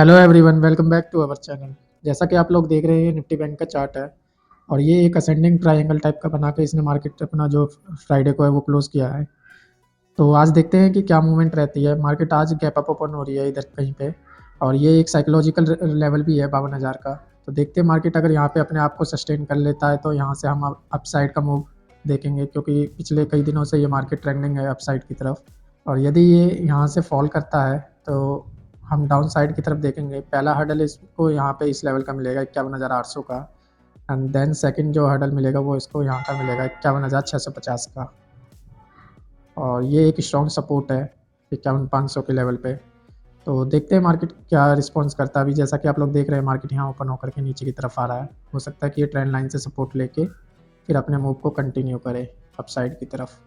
Hello everyone, welcome back to our channel. जैसा कि आप लोग देख रहे हैं, निफ्टी बैंक का चार्ट है और ये एक असेंडिंग ट्रायंगल टाइप का बना के इसने मार्केट अपना जो फ्राइडे को है वो क्लोज किया है। तो आज देखते हैं कि क्या मूवमेंट रहती है। मार्केट आज गैप अप ओपन हो रही है इधर कहीं पे और ये एक साइकोलॉजिकल लेवल भी है 52,000 का। तो देखते हैं मार्केट अगर यहाँ पे अपने आप को सस्टेन कर लेता है तो यहाँ से हम अपसाइड का मूव देखेंगे, क्योंकि पिछले कई दिनों से ये मार्केट ट्रेंडिंग है अपसाइड की तरफ। और यदि ये यहाँ से फॉल करता है तो हम डाउन साइड की तरफ देखेंगे। पहला हर्डल इसको यहाँ पे इस लेवल का मिलेगा 51,800 का, एंड देन सेकंड जो हर्डल मिलेगा वो इसको यहाँ का मिलेगा 51,650 का। और ये एक स्ट्रॉन्ग सपोर्ट है 51,500 के लेवल पे। तो देखते हैं मार्केट क्या रिस्पॉन्स करता है। अभी जैसा कि आप लोग देख रहे हैं मार्केट यहाँ ओपन होकर के नीचे की तरफ आ रहा है। हो सकता है कि ये ट्रेंड लाइन से सपोर्ट लेके फिर अपने मूव को कंटिन्यू करे अपसाइड की तरफ।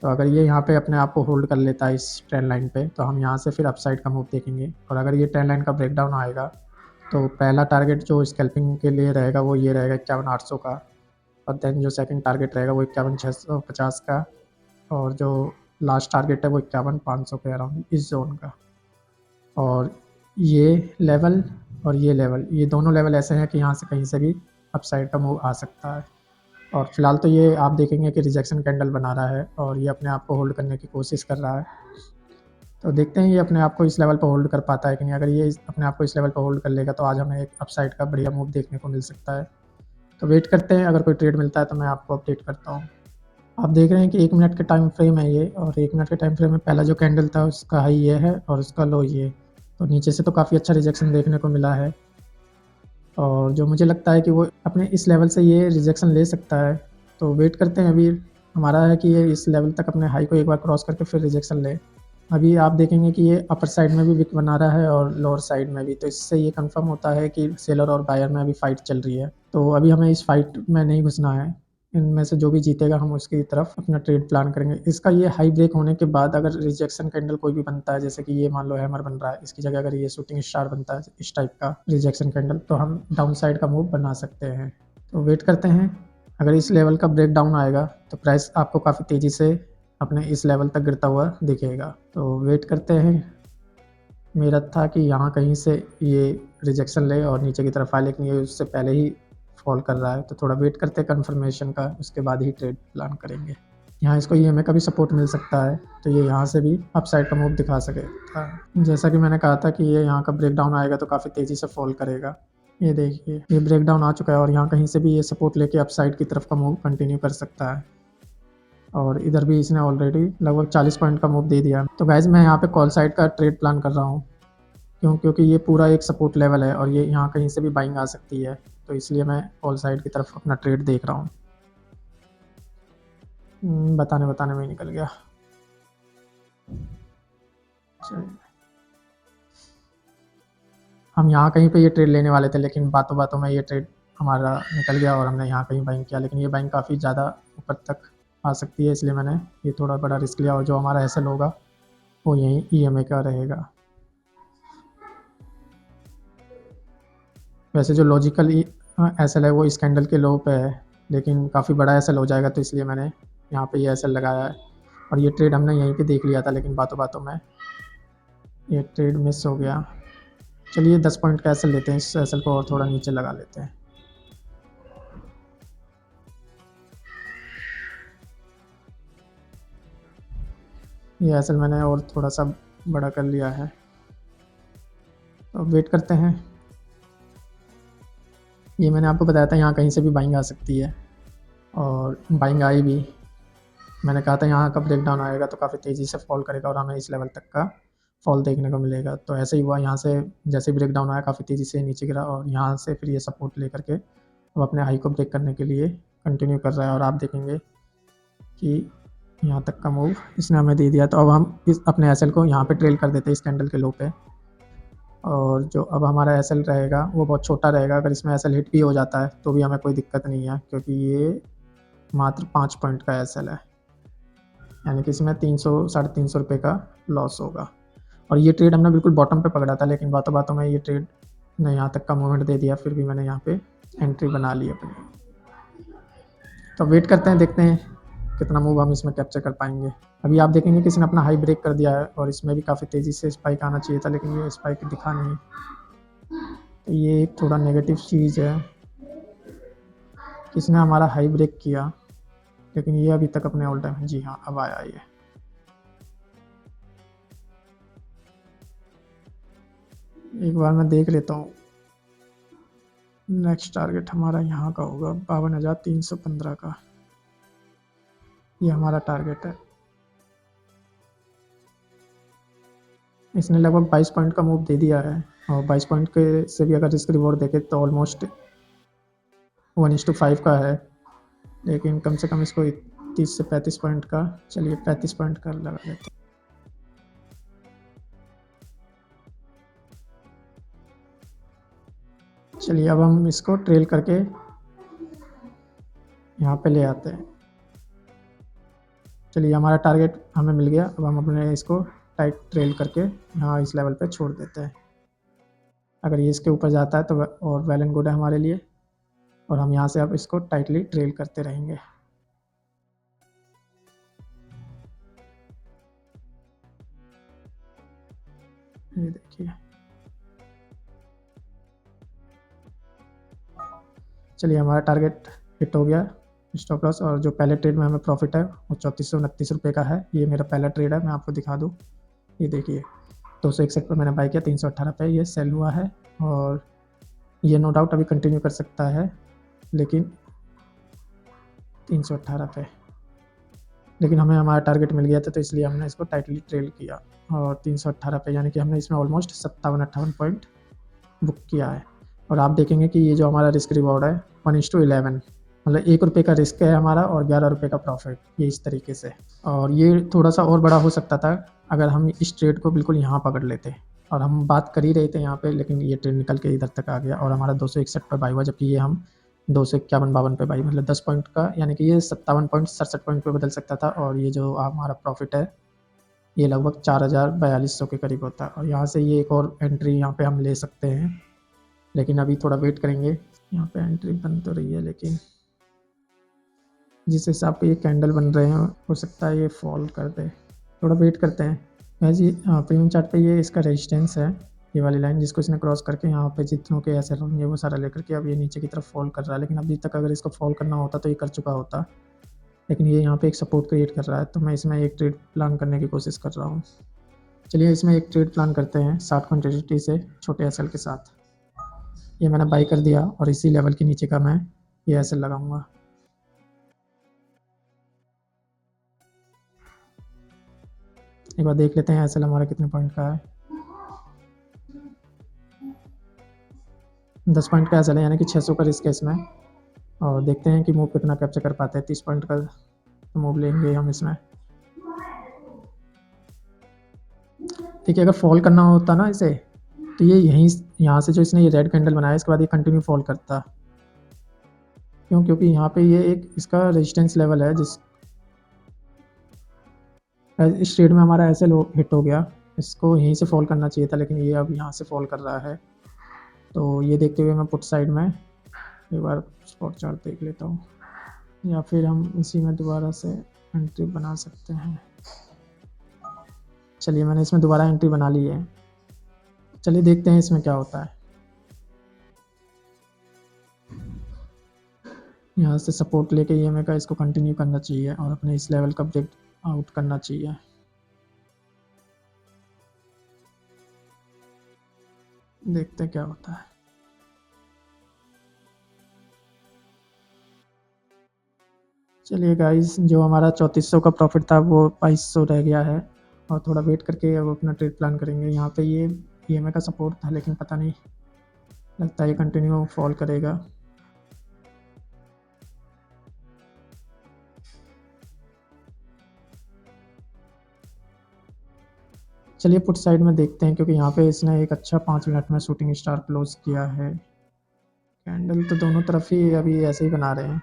तो अगर ये यहाँ पे अपने आप को होल्ड कर लेता है इस ट्रेंड लाइन पे तो हम यहाँ से फिर अपसाइड का मूव देखेंगे। और अगर ये ट्रेंड लाइन का ब्रेकडाउन आएगा तो पहला टारगेट जो स्कैल्पिंग के लिए रहेगा वो ये रहेगा 51,800 का, और देन जो सेकंड टारगेट रहेगा वो 51,650 का, और जो लास्ट टारगेट है वो 51,500 के अराउंड इस जोन का। और ये लेवल और ये दोनों लेवल ऐसे हैं कि यहाँ से कहीं से भी अपसाइड का मूव आ सकता है। और फिलहाल तो ये आप देखेंगे कि रिजेक्शन कैंडल बना रहा है और ये अपने आप को होल्ड करने की कोशिश कर रहा है। तो देखते हैं ये अपने आप को इस लेवल पर होल्ड कर पाता है कि नहीं। अगर ये अपने आप को इस लेवल पर होल्ड कर लेगा तो आज हमें एक अपसाइड का बढ़िया मूव देखने को मिल सकता है। तो वेट करते हैं, अगर कोई ट्रेड मिलता है तो मैं आपको अपडेट करता हूँ। आप देख रहे हैं कि 1 मिनट के टाइम फ्रेम है ये, और 1 मिनट के टाइम फ्रेम में पहला जो कैंडल था उसका हाई ये है और उसका लो ये। तो नीचे से तो काफ़ी अच्छा रिजेक्शन देखने को मिला है, और जो मुझे लगता है कि वो अपने इस लेवल से ये रिजेक्शन ले सकता है। तो वेट करते हैं। अभी हमारा है कि ये इस लेवल तक अपने हाई को एक बार क्रॉस करके फिर रिजेक्शन ले। अभी आप देखेंगे कि ये अपर साइड में भी विक बना रहा है और लोअर साइड में भी, तो इससे ये कंफर्म होता है कि सेलर और बायर में अभी फाइट चल रही है। तो अभी हमें इस फाइट में नहीं घुसना है। इनमें से जो भी जीतेगा हम उसकी तरफ अपना ट्रेड प्लान करेंगे। इसका ये हाई ब्रेक होने के बाद अगर रिजेक्शन कैंडल कोई भी बनता है, जैसे कि ये मान लो हैमर बन रहा है, इसकी जगह अगर ये शूटिंग स्टार बनता है इस टाइप का रिजेक्शन कैंडल, तो हम डाउन साइड का मूव बना सकते हैं। तो वेट करते हैं। अगर इस लेवल का ब्रेक डाउन आएगा तो प्राइस आपको काफ़ी तेज़ी से अपने इस लेवल तक गिरता हुआ दिखेगा। तो वेट करते हैं। मेरा था कि यहाँ कहीं से ये रिजेक्शन ले और नीचे की तरफ आए, लेकिन ये उससे पहले ही फॉल कर रहा है। तो थोड़ा वेट करते हैं कन्फर्मेशन का, उसके बाद ही ट्रेड प्लान करेंगे। यहाँ इसको ईएमए का भी सपोर्ट मिल सकता है, तो ये यहाँ से भी अपसाइड का मूव दिखा सकेगा। जैसा कि मैंने कहा था कि ये यहाँ का ब्रेकडाउन आएगा तो काफ़ी तेज़ी से फॉल करेगा। ये देखिए ये ब्रेकडाउन आ चुका है और यहाँ कहीं से भी ये सपोर्ट लेके अपसाइड की तरफ का मूव कंटिन्यू कर सकता है। और इधर भी इसने ऑलरेडी लगभग 40 पॉइंट का मूव दे दिया है। तो गाइज मैं यहाँ पे कॉल साइड का ट्रेड प्लान कर रहा हूँ, क्योंकि ये पूरा एक सपोर्ट लेवल है और ये यहाँ कहीं से भी बाइंग आ सकती है। तो इसलिए मैं कॉल साइड की तरफ अपना ट्रेड देख रहा हूँ। बताने बताने में ही निकल गया। चलिए, हम यहाँ कहीं पे ये ट्रेड लेने वाले थे, लेकिन बातों बातों में ये ट्रेड हमारा निकल गया और हमने यहाँ कहीं बाइंग किया। लेकिन ये बाइंग काफ़ी ज़्यादा ऊपर तक आ सकती है, इसलिए मैंने ये थोड़ा बड़ा रिस्क लिया। और जो हमारा एसएल होगा वो यहीं ईएमए का रहेगा। वैसे जो लॉजिकल एसएल है वो इस कैंडल के लो पे है, लेकिन काफ़ी बड़ा एसएल हो जाएगा, तो इसलिए मैंने यहाँ पे ये एसएल लगाया है। और ये ट्रेड हमने यहीं पे देख लिया था, लेकिन बातों बातों में ये ट्रेड मिस हो गया। चलिए 10 पॉइंट का एसएल लेते हैं, इस एसएल को और थोड़ा नीचे लगा लेते हैं। ये एसएल मैंने और थोड़ा सा बड़ा कर लिया है। तो वेट करते हैं। ये मैंने आपको बताया था यहाँ कहीं से भी बाइंग आ सकती है, और बाइंग आई भी। मैंने कहा था यहाँ का ब्रेकडाउन आएगा तो काफ़ी तेज़ी से फॉल करेगा और हमें इस लेवल तक का फॉल देखने को मिलेगा। तो ऐसे ही हुआ। यहाँ से जैसे ब्रेकडाउन आया काफ़ी तेज़ी से नीचे गिरा और यहाँ से फिर ये सपोर्ट लेकर के अब अपने हाई को ब्रेक करने के लिए कंटिन्यू कर रहा है। और आप देखेंगे कि यहाँ तक का मूव इसने हमें दे दिया। तो अब हम इस अपने एसएल को यहाँ पे ट्रेल कर देते हैं इस कैंडल के लो पे। और जो अब हमारा एसएल रहेगा वो बहुत छोटा रहेगा। अगर इसमें एसएल हिट भी हो जाता है तो भी हमें कोई दिक्कत नहीं है, क्योंकि ये मात्र 5 पॉइंट का एसएल है, यानी कि इसमें 300-350 रुपये का लॉस होगा। और ये ट्रेड हमने बिल्कुल बॉटम पे पकड़ा था, लेकिन बातों बातों में ये ट्रेड ने यहाँ तक का मूवमेंट दे दिया। फिर भी मैंने यहाँ पे एंट्री बना ली अपनी। तो वेट करते हैं, देखते हैं कितना मूव हम इसमें कैप्चर कर पाएंगे। अभी आप देखेंगे कि इसने अपना हाई ब्रेक कर दिया है और इसमें भी काफ़ी तेज़ी से स्पाइक आना चाहिए था, लेकिन ये स्पाइक दिखा नहीं। तो ये एक थोड़ा नेगेटिव चीज़ है कि इसने हमारा हाई ब्रेक किया, लेकिन ये अभी तक अपने ऑल टाइम, जी हाँ अब आया ये। एक बार मैं देख लेता हूँ। नेक्स्ट टारगेट हमारा यहाँ का होगा 52,315 का, ये हमारा टारगेट है। इसने लगभग 22 पॉइंट का मूव दे दिया है, और 22 पॉइंट के से भी अगर रिस्क रिवॉर्ड देखें तो ऑलमोस्ट 1:5 का है, लेकिन कम से कम इसको 30 से 35 पॉइंट का, चलिए 35 पॉइंट का लगा लेते हैं। चलिए अब हम इसको ट्रेल करके यहाँ पे ले आते हैं। चलिए हमारा टारगेट हमें मिल गया। अब हम अपने इसको टाइट ट्रेल करके यहाँ इस लेवल पे छोड़ देते हैं। अगर ये इसके ऊपर जाता है तो और वेल एंड गुड है हमारे लिए, और हम यहाँ से अब इसको टाइटली ट्रेल करते रहेंगे। ये देखिए, चलिए हमारा टारगेट हिट हो गया। स्टॉप लॉस और जो पहले ट्रेड में हमें प्रॉफिट है वो 3429 रुपये का है। ये मेरा पहला ट्रेड है, मैं आपको दिखा दूँ। ये देखिए 261 पर मैंने बाई किया, 318 पे ये सेल हुआ है, और ये नो डाउट अभी कंटिन्यू कर सकता है, लेकिन 318 पे, लेकिन हमें हमारा टारगेट मिल गया था तो इसलिए हमने इसको टाइटली ट्रेल किया, और 318 पे यानी कि हमने इसमें ऑलमोस्ट 57-58 पॉइंट बुक किया है। और आप देखेंगे कि ये जो हमारा रिस्क रिवॉर्ड है 1:11, मतलब ₹1 का रिस्क है हमारा और ₹11 का प्रॉफिट, ये इस तरीके से। और ये थोड़ा सा और बड़ा हो सकता था अगर हम इस ट्रेड को बिल्कुल यहाँ पकड़ लेते, और हम बात कर ही रहे थे यहाँ पे, लेकिन ये ट्रेड निकल के इधर तक आ गया और हमारा 261 पे बाई हुआ, जबकि ये हम 251-52 पे बाई, मतलब 10 पॉइंट का, यानी कि ये 57.67 पॉइंट पे बदल सकता था, और ये जो हमारा प्रॉफिट है ये लगभग 4,4200 के करीब होता है। और यहाँ से ये एक और एंट्री यहाँ पे हम ले सकते हैं, लेकिन अभी थोड़ा वेट करेंगे। यहाँ पे एंट्री बन तो रही है, लेकिन जिस हिसाब पे ये कैंडल बन रहे हैं हो सकता है ये फॉल कर दे, थोड़ा वेट करते हैं। वैसे प्रीमियम चार्ट पे ये इसका रेजिस्टेंस है, ये वाली लाइन जिसको इसने क्रॉस करके यहाँ पे जितनों के ऐसे होंगे वो सारा लेकर के अब ये नीचे की तरफ फॉल कर रहा है। लेकिन अभी तक अगर इसको फॉल करना होता तो ये कर चुका होता, लेकिन ये यहाँ पे एक सपोर्ट क्रिएट कर रहा है, तो मैं इसमें एक ट्रेड प्लान करने की कोशिश कर रहा हूँ। चलिए इसमें एक ट्रेड प्लान करते हैं 60 क्वान्टिटी से छोटे एसएल के साथ। ये मैंने बाई कर दिया और इसी लेवल के नीचे का मैं ये एसएल लगाऊंगा। एक बार देख लेते हैं एसएल हमारा कितने पॉइंट का है। 10 पॉइंट का एसएल है, यानी कि 600 का रिस्क है इसमें, और देखते हैं कि मूव कितना कैप्चर कर पाते हैं। 30 पॉइंट का मूव लेंगे हम इसमें। ठीक है, अगर फॉल करना होता ना इसे, तो ये यहाँ से जो इसने ये रेड कैंडल बनाया इसके बाद ये कंटिन्यू फॉल करता। क्यों? क्योंकि यहाँ पे ये एक इसका रेजिस्टेंस लेवल है, जिस इस ट्रेड में हमारा ऐसे हिट हो गया, इसको यहीं से फॉल करना चाहिए था, लेकिन ये अब यहाँ से फॉल कर रहा है। तो ये देखते हुए मैं पुट साइड में एक बार स्पॉट चार्ट देख लेता हूँ, या फिर हम इसी में दोबारा से एंट्री बना सकते हैं। चलिए मैंने इसमें दोबारा एंट्री बना ली है। चलिए देखते हैं इसमें क्या होता है। यहाँ से सपोर्ट लेके ईएमए का इसको कंटिन्यू करना चाहिए और अपने इस लेवल का ब्रेक आउट करना चाहिए। देखते हैं क्या होता है। चलिए गाइस, जो हमारा 3400 का प्रॉफिट था वो 2200 रह गया है, और थोड़ा वेट करके अब अपना ट्रेड प्लान करेंगे। यहाँ पे ये ईएमए का सपोर्ट था, लेकिन पता नहीं, लगता है ये कंटिन्यू फॉल करेगा। चलिए पुट साइड में देखते हैं, क्योंकि यहाँ पे इसने एक अच्छा 5 मिनट में शूटिंग स्टार क्लोज किया है। कैंडल तो दोनों तरफ ही अभी ऐसे ही बना रहे हैं,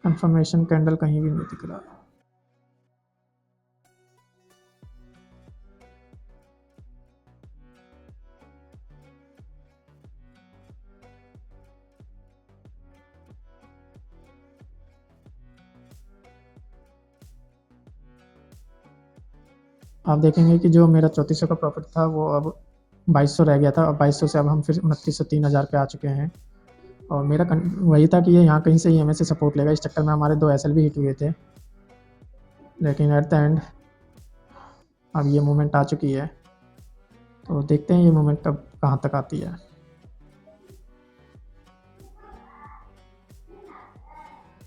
कंफर्मेशन कैंडल कहीं भी नहीं दिख रहा। आप देखेंगे कि जो मेरा 3400 का प्रॉफिट था वो अब 2200 रह गया था, और 2200 से अब हम फिर 2900 3000 पे आ चुके हैं। और मेरा वही था कि ये यहाँ कहीं से ही हमें से सपोर्ट लेगा, इस चक्कर में हमारे 2 एसएल भी हिट हुए थे, लेकिन एट द एंड अब ये मूवमेंट आ चुकी है। तो देखते हैं ये मूवमेंट कब कहाँ तक आती है।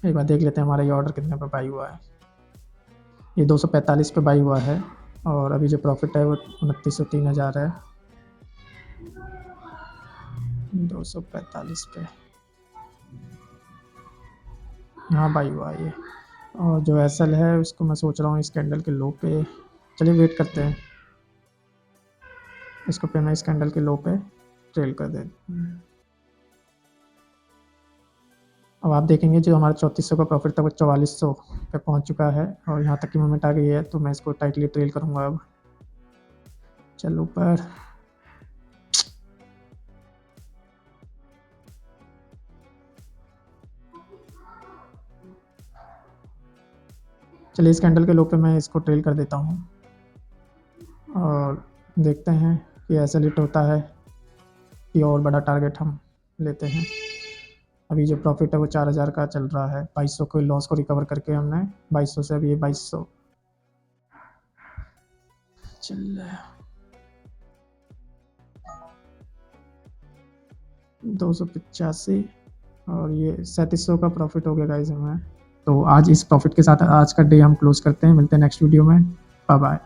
एक बार देख लेते हैं हमारा ये ऑर्डर कितने पर बाई हुआ है। ये 245 पे बाई हुआ है, और अभी जो प्रॉफिट है वो 2900 3000 है। 245 पे हाँ बाई हुआ है ये। और जो एसएल है उसको मैं सोच रहा हूँ इस कैंडल के लो पे, चलिए वेट करते हैं, इसको पे मैं इस कैंडल के लो पे ट्रेल कर देता हूँ। अब आप देखेंगे जो हमारा 3400 का प्रॉफिट था वो 4400 पे पहुंच चुका है, और यहाँ तक की मूवमेंट आ गई है, तो मैं इसको टाइटली ट्रेल करूँगा। अब चल ऊपर, चलिए इस कैंडल के लो पे मैं इसको ट्रेल कर देता हूँ, और देखते हैं कि ऐसा लिट होता है कि और बड़ा टारगेट हम लेते हैं। अभी जो प्रॉफिट है वो 4000 का चल रहा है, 2200 के लॉस को रिकवर करके हमने 2200 से अभी ये 2200 चल रहा है, 285, और ये 3700 का प्रॉफिट हो गया गाइस हमें। तो आज इस प्रॉफिट के साथ आज का डे हम क्लोज करते हैं, मिलते हैं नेक्स्ट वीडियो में, बाय बाय।